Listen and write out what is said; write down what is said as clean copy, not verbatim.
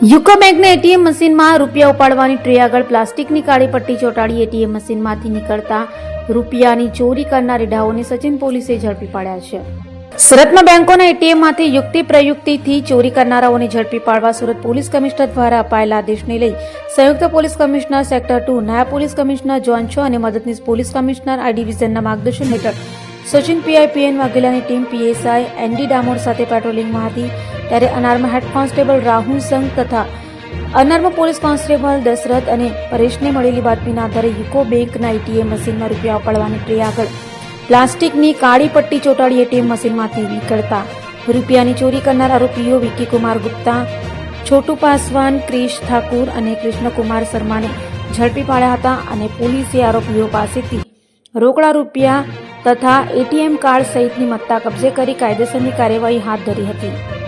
યુકો બેંકના એટીએમ મશીનમાં રૂપિયા ઉપાડવાની ટ્રે આગળ પ્લાસ્ટિકની કાળી પટ્ટી ચોંટાડી એટીએમ મશીનમાંથી નીકળતા રૂપિયાની ચોરી કરનાર રીઢાઓને સચિન પોલીસે ઝડપી પાડ્યા છે. સુરતમાં બેંકોના એટીએમમાંથી યુક્તિ પ્રયુક્તિથી ચોરી કરનારાઓને ઝડપી પાડવા સુરત પોલીસ કમિશનર દ્વારા અપાયેલા આદેશને લઈ સંયુક્ત પોલીસ કમિશનર સેક્ટર 2, નાયબ પોલીસ કમિશનર ઝોન 6 અને મદદનીશ પોલીસ કમિશનર આઈ ડિવિઝનના માર્ગદર્શન હેઠળ સચિન પીઆઈ વાઘેલાની ટીમ પીએસઆઈ એનડી ડામોર સાથે પેટ્રોલિંગમાં હતી. ત્યારે અનાર્મ હેડ કોન્સ્ટેબલ રાહુલ સંઘ તથા અનાર્મ પોલીસ કોન્સ્ટેબલ દશરથ અને પરેશને મળેલી બાતમીના આધારે યુકો બેંકના એટીએમ મશીનમાં રૂપિયા ઉપાડવાની ટ્રે આગળ પ્લાસ્ટિકની કાળી પટ્ટી ચોંટાડી એટીએમ મશીનમાંથી નીકળતા રૂપિયાની ચોરી કરનાર આરોપીઓ વિકી કુમાર ગુપ્તા, છોટુ પાસવાન, ક્રિશ ઠાકુર અને કૃષ્ણકુમાર શર્માને ઝડપી પાડ્યા હતા અને પોલીસે આરોપીઓ પાસેથી રોકડા રૂપિયા તથા એટીએમ કાર્ડ સહિતની મત્તા કબજે કરી કાયદેસરની કાર્યવાહી હાથ ધરી હતી.